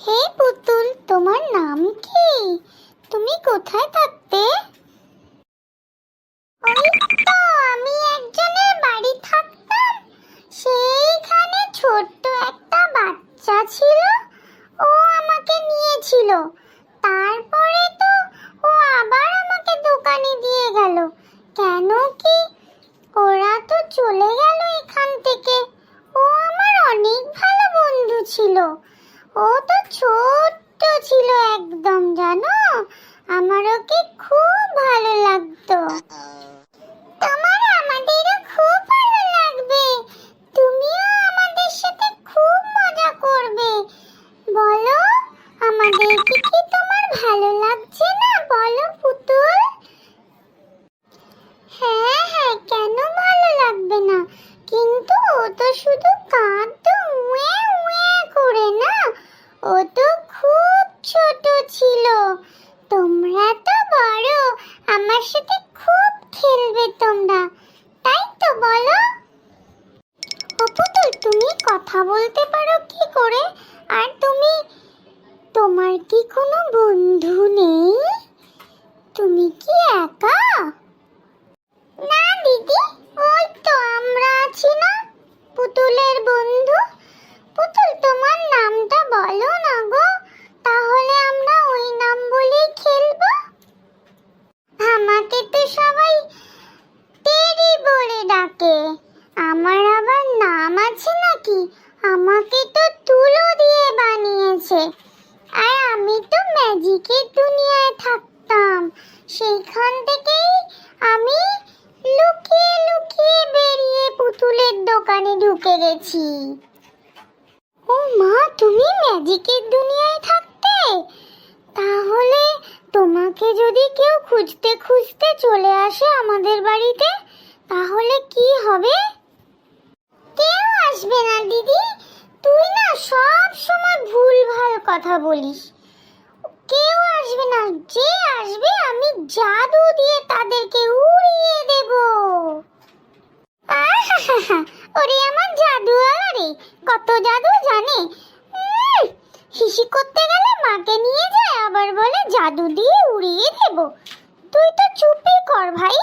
হে পুতুল, তোমার নাম কি? তুমি কোথায় থাকতে? ওই তো আমি একজনের বাড়ি থাকতাম, সেইখানে ছোট্ট একটা বাচ্চা ছিল, ও আমাকে নিয়েছিল। তারপরে তো ও আবার আমাকে দোকানে দিয়ে গেল। কেন কি? ওরা তো চলে গেল এখান থেকে। ও আমার অনেক ভালো বন্ধু ছিল। ও তো ছোট্ট ছিল একদম, জানো, আমার ওকে খুব ভালো লাগতো। তোমার আমাদেরও খুব ভালো লাগবে, তুমিও আমাদের সাথে খুব মজা করবে। বলো, আমাদেরকে কি তোমার ভালো লাগছে না? বলো পুতুল। হ্যাঁ হ্যাঁ, কেন ভালো লাগবে না? কিন্তু ও তো শুধু কাঁদতো উয়ে উয়ে করে, না? ও তো খুব ছোট ছিল। তোমরা তো বড়, আমার সাথে খুব খেলবে তোমরা, তাই তো বলো? ও পুতুল, তুমি কথা বলতে পারো কি করে? আর তোমার কি কোনো বন্ধু নেই? তুমি কি একা? না দিদি, ওই তো আমরা আছি না, পুতুলের বন্ধু। পুতুল, তোমার নামটা বলো না গো, তাহলে আমরা ওই নাম বলেই খেলবো। আমাকে তো সবাই টেডি বলে ডাকে। আমার আবার নাম আছে নাকি? আমাকে তো তুলো দিয়ে বানিয়েছে। আর আমি তো ম্যাজিকের দুনিয়ায় থাকতাম, সেইখান থেকেই আমি লুকিয়ে লুকিয়ে বেরিয়ে পুতুলের দোকানে ঢুকে গেছি। ও মা, তুমি ম্যাজিকের দুনিয়ায় থাকতে? তাহলে তোমাকে যদি কেউ খুঁজতে খুঁজতে চলে আসে আমাদের বাড়িতে, তাহলে কি হবে? কেউ আসবে না দিদি, তুই না সব সময় ভুলভাল কথা বলিস। কেউ আসবে না, যে আসবে আমি জাদু দিয়ে তাদেরকে উড়িয়ে দেব। ওরে আমার জাদুওয়ালা রে, কত জাদু জানে। হিসি করতে গেলে মাকে নিয়ে যায়, আবার বলে জাদু দিয়ে উড়িয়ে দেব। তুই তো চুপই কর ভাই।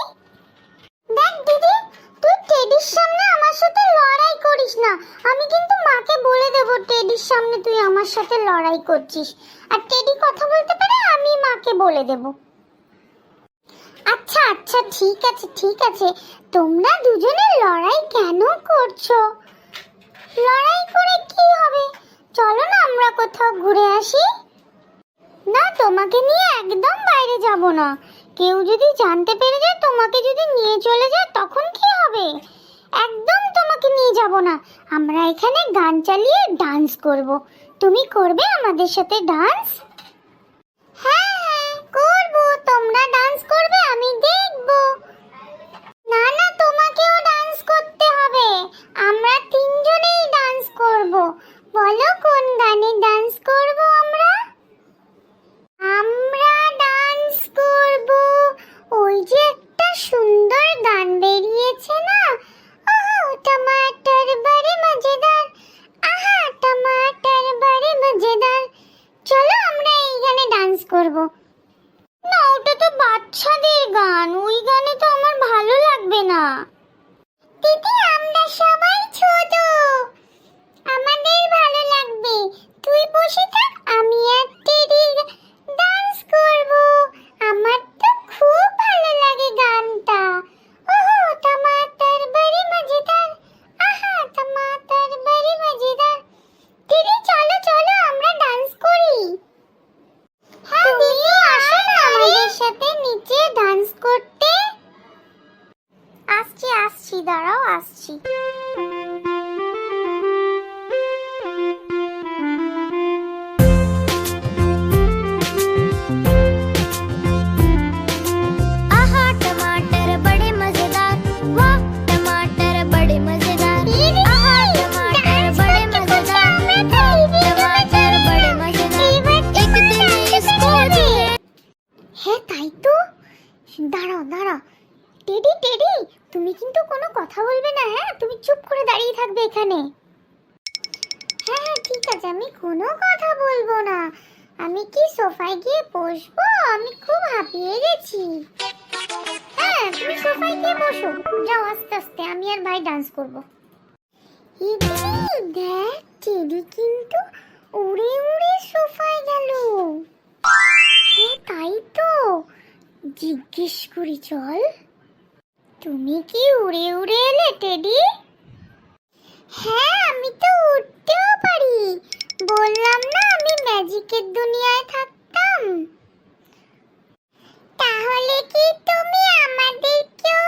দেখ দিদি, তুই টেডির সামনে আমার সাথে লড়াই করিস না। আমি কিন্তু মাকে বলে দেব টেডির সামনে তুই আমার সাথে লড়াই করছিস। আর টেডি কথা বলতে পারে, আমি মাকে বলে দেব। আচ্ছা আচ্ছা, ঠিক আছে ঠিক আছে, তোমরা দুজনে লড়াই কেন করছো? লড়াই করে কি হবে? চলো না আমরা কোথাও ঘুরে আসি। না, তোমাকে নিয়ে একদম বাইরে যাব না। কেউ যদি জানতে পেরে যায়, তোমাকে যদি নিয়ে চলে যায়, তখন কি হবে? একদম তোমাকে নিয়ে যাব না। আমরা এখানে গান চালিয়ে ডান্স করব। তুমি করবে আমাদের সাথে ডান্স? হ্যাঁ হ্যাঁ করব, তোমরা ডান্স করবে, আমি দেখব। না না, তোমাকেও ডান্স করতে হবে। আমরা তিনজনেই ডান্স করব। বলো কোন গানে ডান্স করব আমরা? আমরা ডান্স করব ওই যে একটা সুন্দর গান বেরিয়েছে না, আহা টমাটার বড়ে মজেদার, আহা টমাটার বড়ে মজেদার। চলো আমরা এই গানে ডান্স করব। না, ওটা তো বাচ্চাদের গান, ওই গানে তো আমার ভালো লাগবে না। দিদি, আমরা সবাই ছোট, আমাদের ভালো লাগবে। তুই বসে থাক, আমি আর টেডি ডান্স করব। আমার তো খুব ভালো লাগে গানটা। ওহো টমাটার বড়ে মজেদার, আহা টমাটার বড়ে মজেদার। টেডি চলো চলো আমরা ডান্স করি। হ্যাঁ দিদি, আসো না আমাদের সাথে নিচে ডান্স করতে। আসছি আসছি, দাঁড়াও আসছি। হ্যাঁ তাই তো, দাঁড়াও দাঁড়াও। টেডি টেডি, তুমি কিন্তু কোনো কথা বলবে না, হ্যাঁ? তুমি চুপ করে দাঁড়িয়ে থাকবে এখানে। হ্যাঁ হ্যাঁ ঠিক আছে, আমি কোনো কথা বলবো না। আমি কি সোফায় গিয়ে বসবো? আমি খুব হাঁপিয়ে গেছি। হ্যাঁ তুমি সোফায় গিয়ে বসো, যাও আস্তে আস্তে, আমি আর ভাই ডান্স করবো। দেখ টেডি কিন্তু উড়ে উড়ে সোফায় গেল। হ্যাঁ তাই তো, জিজ্ঞেস করি চল। তুমি কি উড়ে উড়ে এলে টেডি? হ্যাঁ আমি তো উঠতেও পারি, বললাম না আমি ম্যাজিকের দুনিয়ায় থাকতাম। তাহলে কি তুমি আমাদেরকেও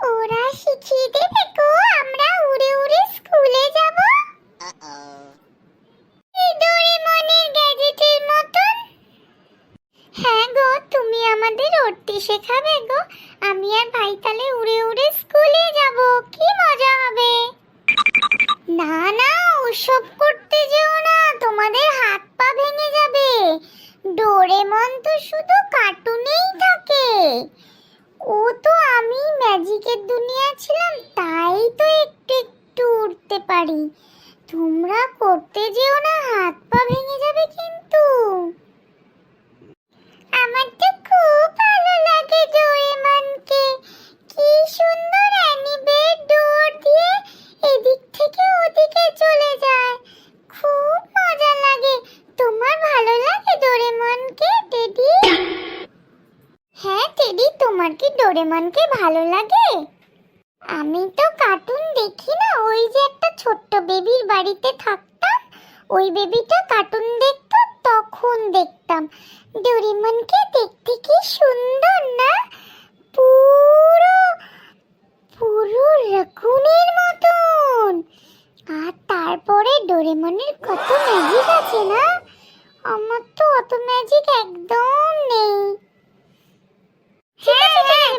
ওরা শিখিয়ে দেবে গো? আমরা উড়ে উড়ে স্কুলে যাব এই ডোরেমনের গ্যাজেটের মতন। হ্যাঁ গো, তুমি আমাদের উড়তে শেখাবে গো। আমি আর ভাই তালে উড়ে উড়ে স্কুলে যাব, কি মজা হবে। না না, ওসব করতে যেও না, তোমাদের হাত পা ভেঙে যাবে। ডোরেমন তো শুধু কার্টুনেই থাকে। ও তো আমি ম্যাজিকের দুনিয়া ছিলাম, তাই তো একটু একটু উড়তে পারি। তোমরা করতে যেও না, হাত পা ভেঙে যাবে কিন্তু। আমার তো খুব ভালো লাগে ডোরেমনকে। কি সুন্দর অ্যানিমের ডোর দিয়ে এদিক থেকে ওদিকে চলে যায়, খুব মজা লাগে। তোমার ভালো লাগে ডোরেমনকে টেডি? হ্যাঁ টেডি, তোমার কি ডোরেমনকে ভালো লাগে? আমি তো কার্টুন দেখি না, ওই যে একটা ছোট্ট বেবির বাড়িতে থাকতাম, ওই বেবিটা কার্টুন দেখতো, তখন দেখতাম। ডোরেমনকে দেখতে কি সুন্দর না, পুরো পুরো রাকুনের মতন। আর তারপরে ডোরেমনের কত ম্যাজিক আছে না, আমার তো অত ম্যাজিক একদম নেই।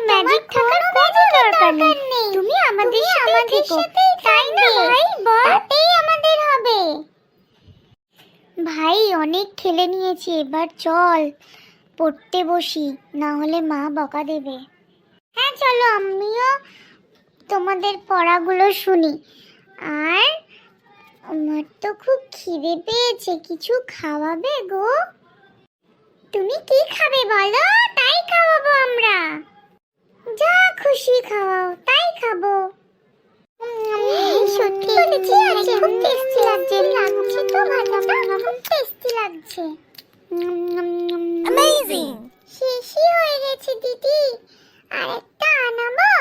ম্যাজিক থাকার কোনো দরকার নেই, তুমি আমাদের সাথেই থেকো, তাই না ভাই? তাতেই আমাদের হবে। ভাই অনেক খেলে নিয়েছি, এবার চল পড়তে বসি, না হলে মা বকা দেবে। হ্যাঁ চলো, আমিও তোমাদের পড়াগুলো শুনি। আর আমার তো খুব খিদে পেয়েছে, কিছু খাওয়াবে গো? তুমি কি খাবে বলো, তাই খাওয়াবো আমরা। যা খুশি খাওয়াও, তাই খাবো। সত্যি বলেছি, খুব টেস্টি লাগছে। লাগছে তো ভালোটা, খুব টেস্টি লাগছে। অ্যামেজিং। শেষই হয়ে গেছে দিদি, আরেকটা আনাবো?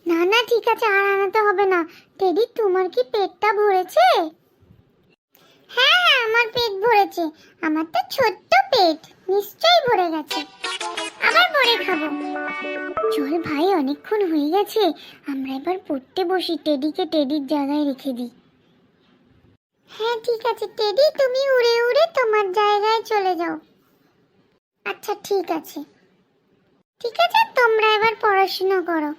না না ঠিক আছে, আর আনাতে হবে না। টেডি তোমার কি পেটটা ভরেছে? হ্যাঁ হ্যাঁ আমার পেট ভরেছে, আমার তো ছোট্ট পেট, নিশ্চয়ই ভরে গেছে। আবার পরে খাবো। চল ভাই, অনেকক্ষণ হয়ে গেছে, আমরা এবার পড়তে বসি, টেডিকে টেডির জায়গায় রেখে দিই। হ্যাঁ ঠিক আছে টেডি, তুমি উড়ে উড়ে তোমার জায়গায় চলে যাও। আচ্ছা ঠিক আছে, ঠিক আছে, তোমরা এবার পড়াশোনা করো।